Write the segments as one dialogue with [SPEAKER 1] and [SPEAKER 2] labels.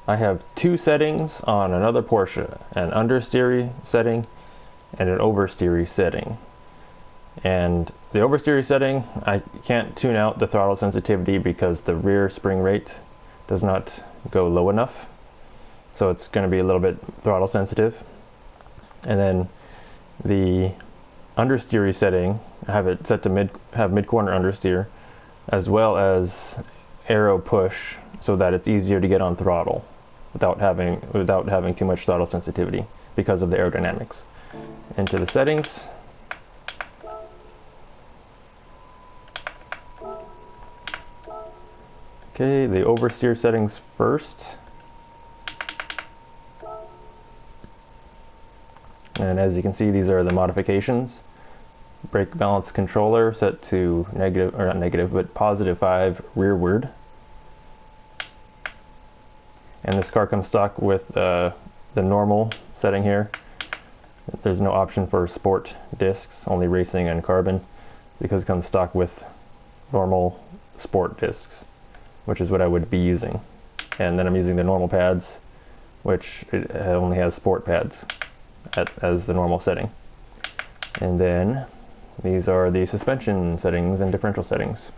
[SPEAKER 1] I have two settings on another Porsche, an understeer setting and an oversteer setting. And the oversteer setting, I can't tune out the throttle sensitivity because the rear spring rate does not go low enough. So it's going to be a little bit throttle sensitive. And then the understeer setting, I have it set to mid-corner understeer, as well as aero push, so that it's easier to get on throttle without having too much throttle sensitivity because of the aerodynamics. Into the settings. Okay, the oversteer settings first. And as you can see, these are the modifications. Brake balance controller set to negative, or not negative, but +5 rearward. And this car comes stock with the normal setting here. There's no option for sport discs, only racing and carbon, because it comes stock with normal sport discs, which is what I would be using. And then I'm using the normal pads, which it only has sport pads as the normal setting. And then these are the suspension settings and differential settings.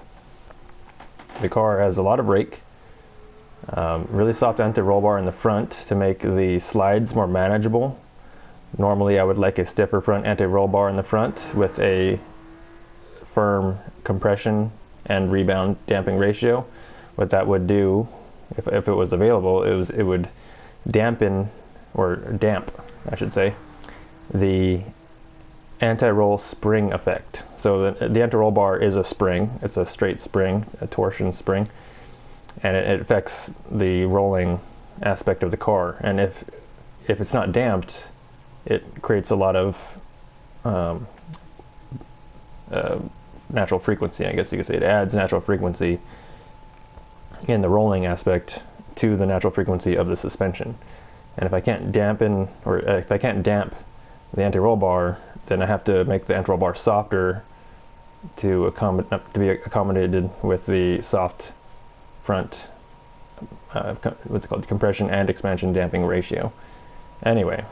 [SPEAKER 1] The car has a lot of rake, really soft anti-roll bar in the front to make the slides more manageable. Normally I would like a stiffer front anti-roll bar in the front with a firm compression and rebound damping ratio. What that would do, if it was available, it would dampen, or damp, I should say, the anti-roll spring effect. So the anti-roll bar is a spring. It's a straight spring, a torsion spring, and it affects the rolling aspect of the car. And if it's not damped, it creates a lot of natural frequency, I guess you could say. It adds natural frequency in the rolling aspect to the natural frequency of the suspension. And if I can't dampen, or if I can't damp the anti-roll bar, then I have to make the anti-roll bar softer to be accommodated with the soft front, what's it called, compression and expansion damping ratio. Anyway,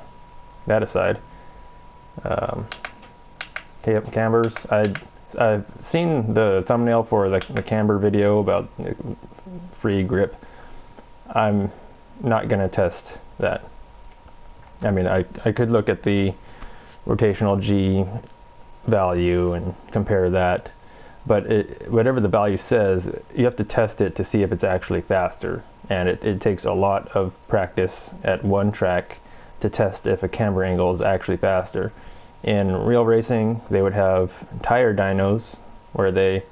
[SPEAKER 1] that aside, Cambers. I've seen the thumbnail for the Camber video about free grip. I'm not going to test that. I mean, I could look at the rotational G value and compare that, but whatever the value says, you have to test it to see if it's actually faster. And it takes a lot of practice at one track to test if a camber angle is actually faster. In real racing, they would have tire dynos where they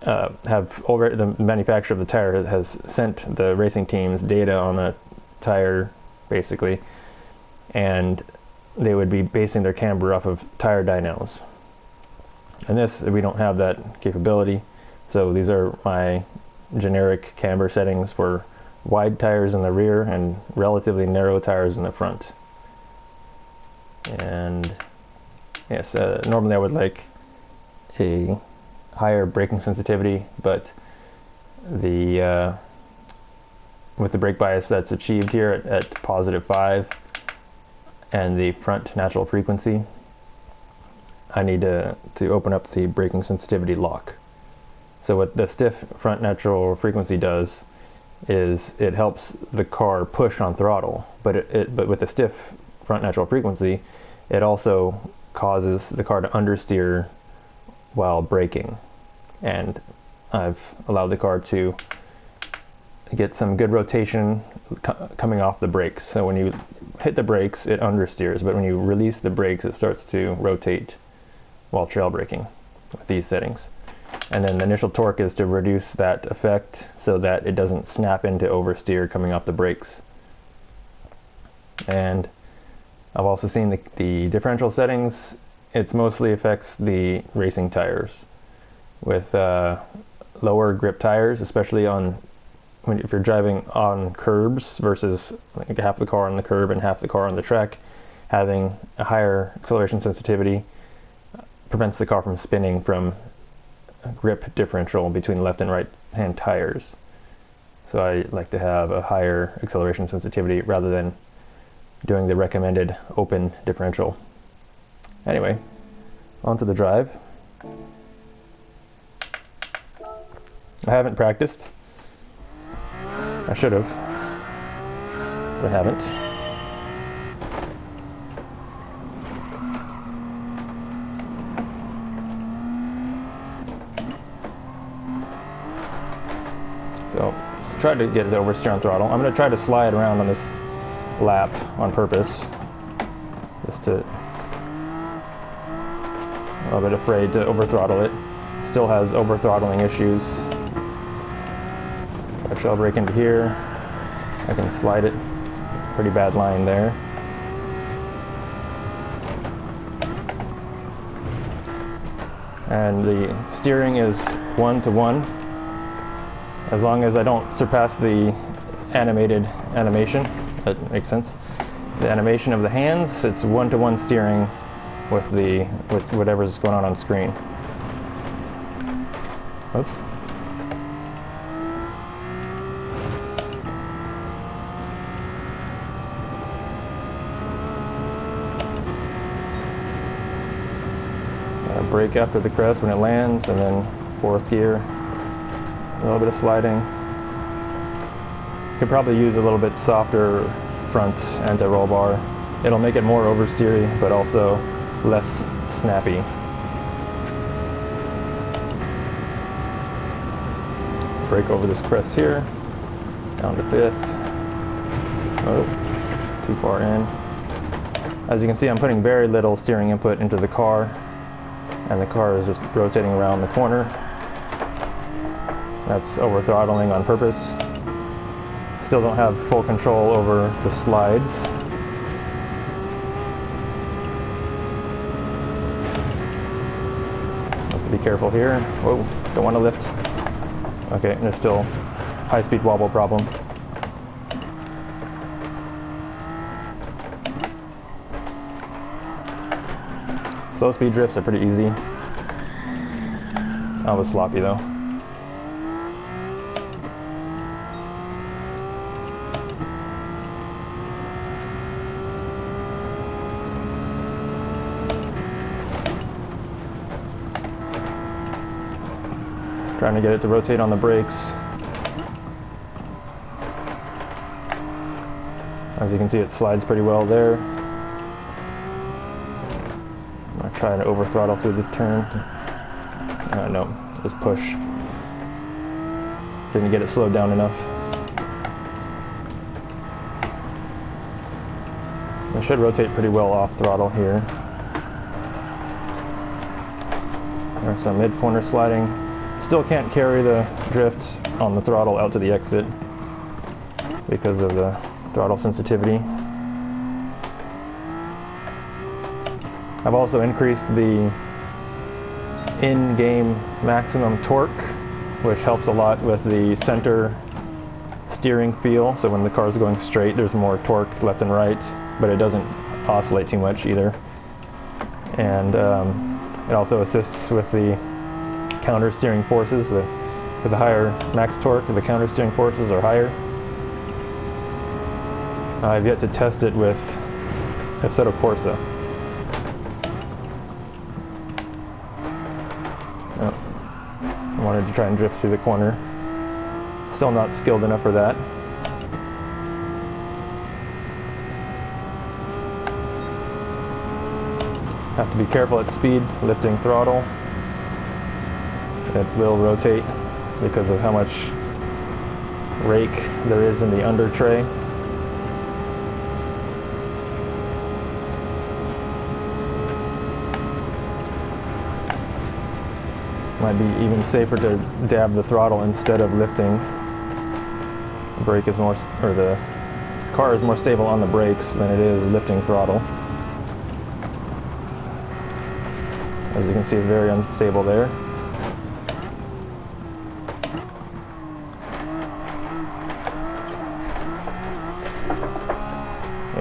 [SPEAKER 1] have already, the manufacturer of the tire has sent the racing teams data on the tire, basically, and they would be basing their camber off of tire dynos. And this, we don't have that capability, so these are my generic camber settings for wide tires in the rear and relatively narrow tires in the front. And yes, normally I would like a higher braking sensitivity, but with the brake bias that's achieved here at +5 and the front natural frequency, I need to open up the braking sensitivity lock. So what the stiff front natural frequency does is it helps the car push on throttle, but with the stiff front natural frequency, it also causes the car to understeer while braking. And I've allowed the car to get some good rotation coming off the brakes. So when you hit the brakes, it understeers, but when you release the brakes, it starts to rotate while trail braking with these settings. And then the initial torque is to reduce that effect so that it doesn't snap into oversteer coming off the brakes. And I've also seen the differential settings. It mostly affects the racing tires. With lower grip tires, especially if you're driving on curbs versus like half the car on the curb and half the car on the track, having a higher acceleration sensitivity prevents the car from spinning from grip differential between left and right hand tires. So I like to have a higher acceleration sensitivity rather than doing the recommended open differential. Anyway, onto the drive. I haven't practiced. I should have, but haven't. So, try to get it to oversteer on throttle. I'm going to try to slide around on this lap on purpose, just to, a little bit afraid to overthrottle it. Still has overthrottling issues. If I shall break into here, I can slide it. Pretty bad line there. And the steering is 1-to-1. As long as I don't surpass the animated animation, that makes sense. The animation of the hands, it's 1-to-1 steering with whatever's going on screen. Oops. Brake after the crest when it lands, and then fourth gear. A little bit of sliding. Could probably use a little bit softer front anti-roll bar. It'll make it more oversteery, but also less snappy. Brake over this crest here, down to fifth. Oh, too far in. As you can see, I'm putting very little steering input into the car, and the car is just rotating around the corner. That's over throttling on purpose. Still don't have full control over the slides. Have to be careful here. Whoa, don't want to lift. Okay, there's still high-speed wobble problem. Slow speed drifts are pretty easy. That was sloppy though. Trying to get it to rotate on the brakes. As you can see, it slides pretty well there. I'm gonna try to over throttle through the turn. No, just push. Didn't get it slowed down enough. I should rotate pretty well off throttle here. There's some mid-corner sliding. Still can't carry the drift on the throttle out to the exit because of the throttle sensitivity. I've also increased the in-game maximum torque, which helps a lot with the center steering feel. So when the car is going straight, there's more torque left and right, but it doesn't oscillate too much either. And it also assists with the counter steering forces. With the higher max torque, the counter steering forces are higher. I've yet to test it with Assetto Corsa. I wanted to try and drift through the corner. Still not skilled enough for that. Have to be careful at speed, lifting throttle. It will rotate because of how much rake there is in the under tray. Might be even safer to dab the throttle instead of lifting. The brake is more, or the car is more stable on the brakes than it is lifting throttle. As you can see, it's very unstable there.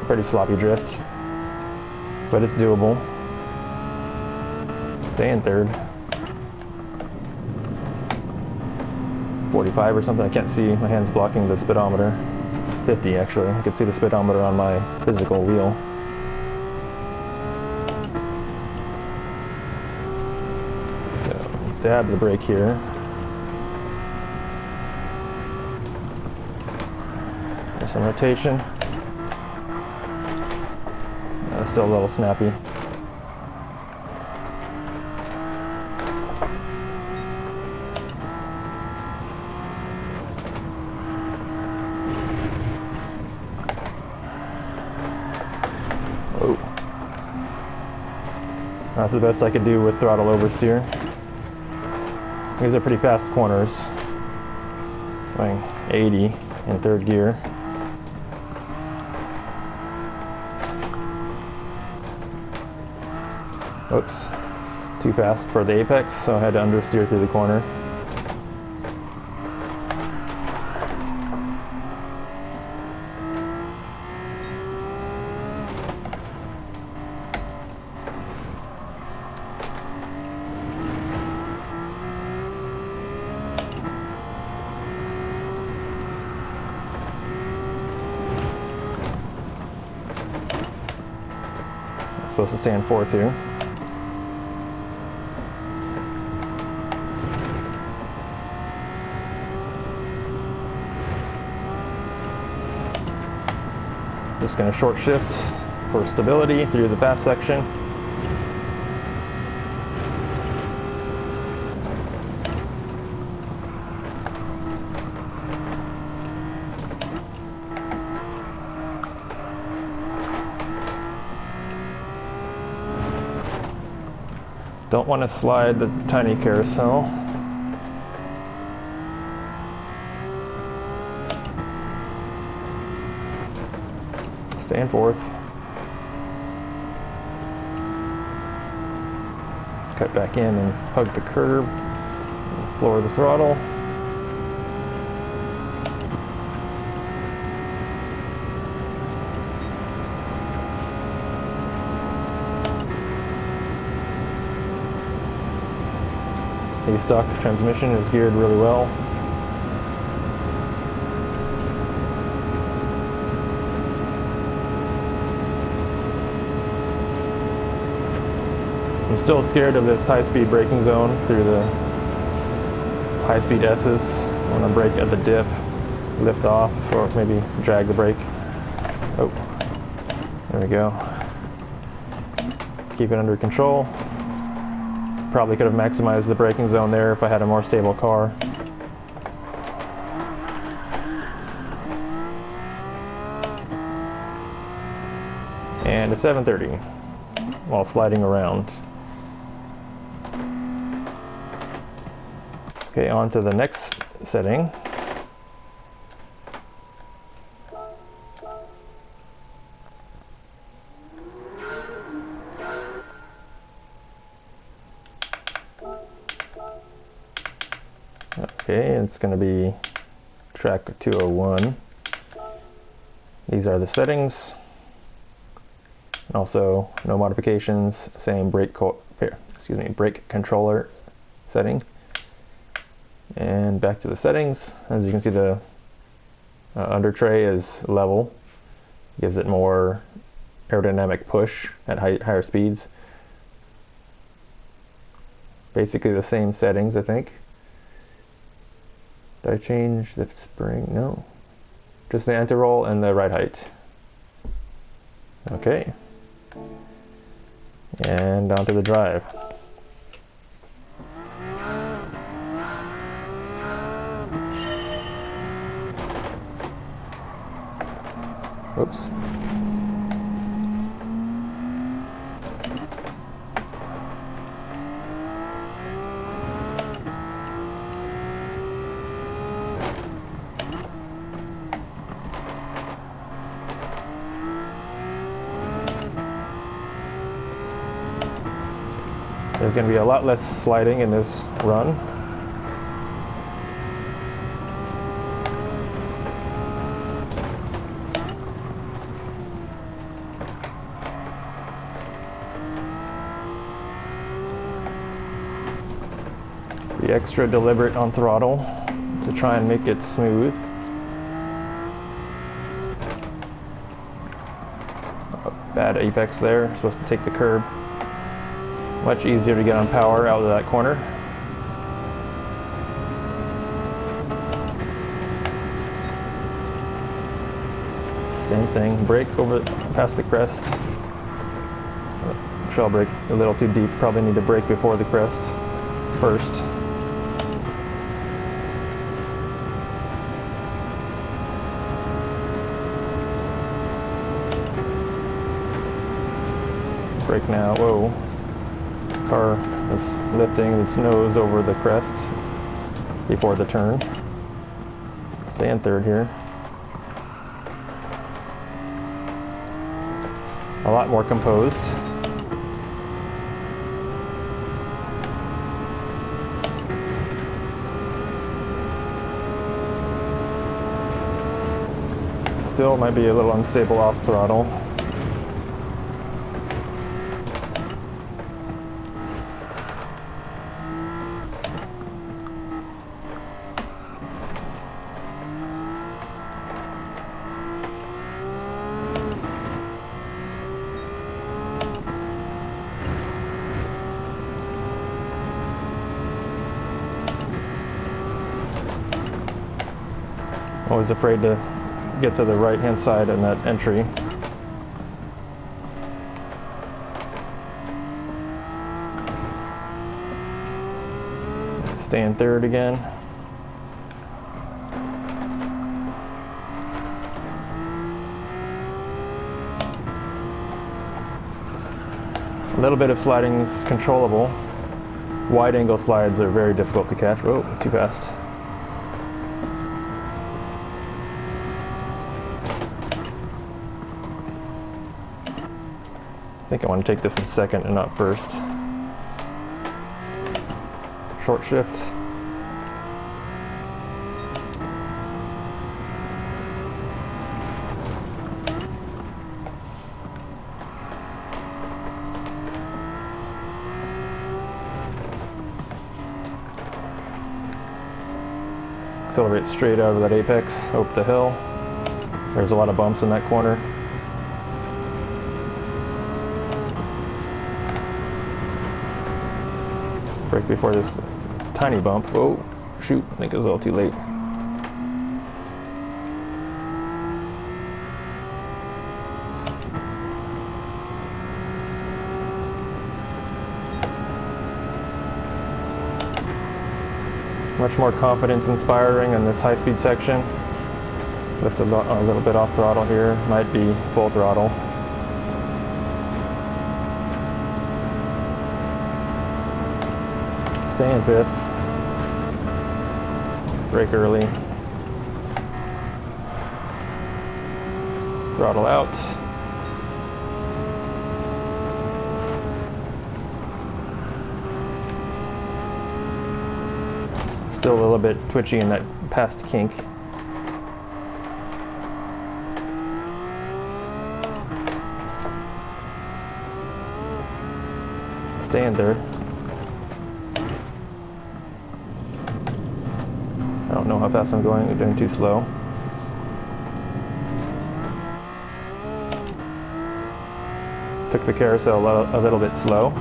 [SPEAKER 1] Pretty sloppy drift, but it's doable. Stay in third. 40 45 or something. I can't see, my hand's blocking the speedometer. 50 actually. I can see the speedometer on my physical wheel. So, dab the brake here. There's some rotation. Still a little snappy. Oh. That's the best I could do with throttle oversteer. These are pretty fast corners. Going 80 in third gear. Oops, too fast for the apex, so I had to understeer through the corner. It's supposed to stand 4-2. Just going to short shift for stability through the pass section. Don't want to slide the tiny carousel. Stay in fourth. Cut back in and hug the curb. Floor the throttle. The stock transmission is geared really well. I'm still scared of this high-speed braking zone through the high-speed S's. I want to brake at the dip, lift off, or maybe drag the brake. Oh, there we go. Keep it under control. Probably could have maximized the braking zone there if I had a more stable car. And a 730 while sliding around. Okay, on to the next setting. Okay, it's going to be track 201. These are the settings. And also, no modifications, same brake controller setting. And back to the settings. As you can see, the under tray is level. Gives it more aerodynamic push at higher speeds. Basically the same settings, I think. Did I change the spring? No. Just the anti-roll and the ride height. Okay. And onto the drive. Oops. There's going to be a lot less sliding in this run. Be extra deliberate on throttle to try and make it smooth. Bad apex there, supposed to take the curb. Much easier to get on power out of that corner. Same thing, brake over past the crest. Shell brake a little too deep, probably need to brake before the crest first. Brake now, whoa. Car is lifting its nose over the crest before the turn. Stay in third here. A lot more composed. Still might be a little unstable off throttle. Always afraid to get to the right hand side in that entry. Stay in third again. A little bit of sliding is controllable. Wide angle slides are very difficult to catch. Oh, too fast. I think I want to take this in second and not first. Short shift. Accelerate straight out of that apex, up the hill. There's a lot of bumps in that corner. Brake before this tiny bump. Whoa, shoot, I think it was a little too late. Much more confidence inspiring in this high-speed section. Lift a little bit off throttle here, might be full throttle. Stay in fifth. Brake early. Throttle out. Still a little bit twitchy in that past kink. Stay in third. I don't know how fast I'm going. I'm doing too slow. Took the carousel a little bit slow.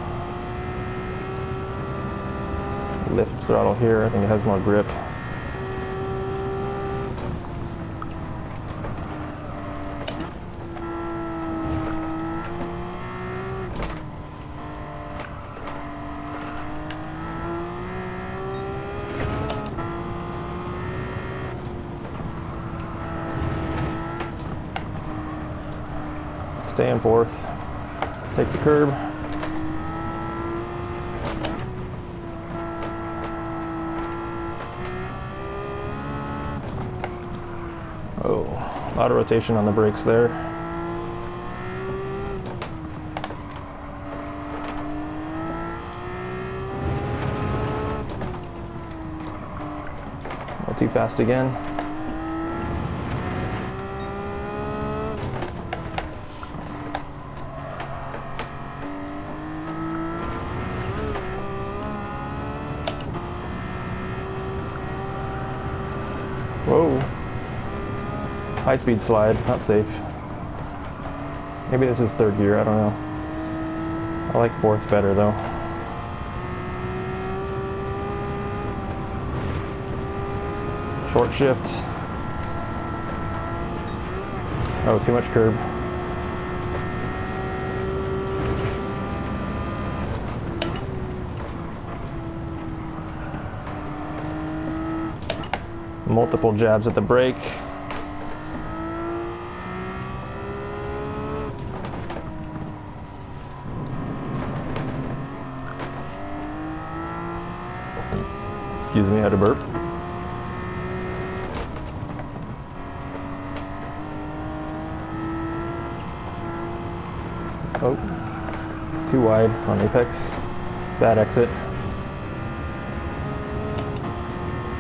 [SPEAKER 1] Lift throttle here. I think it has more grip. Stay in fourth. Take the curb. Oh, a lot of rotation on the brakes there. A little too fast again. High-speed slide, not safe. Maybe this is third gear, I don't know. I like fourth better though. Short shift. Oh, too much curb. Multiple jabs at the brake. Excuse me, I had a burp. Oh, too wide on apex. Bad exit.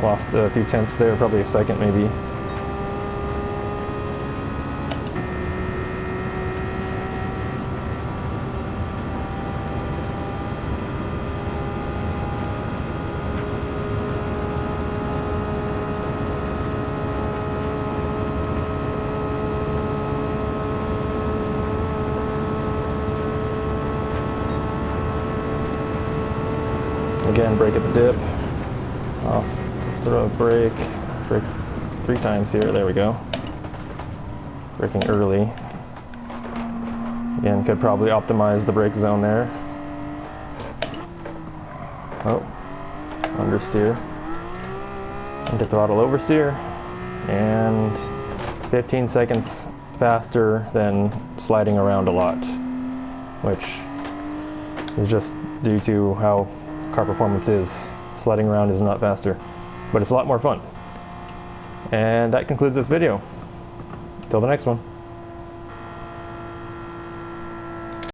[SPEAKER 1] Lost a few tenths there, probably a second maybe. Again, brake at the dip. I'll throw a brake 3 times here. There we go. Braking early. Again, could probably optimize the brake zone there. Oh, understeer. Into throttle oversteer. And 15 seconds faster than sliding around a lot, which is just due to how car performance is. Sliding around is not faster, but it's a lot more fun. And that concludes this video. Till the next one.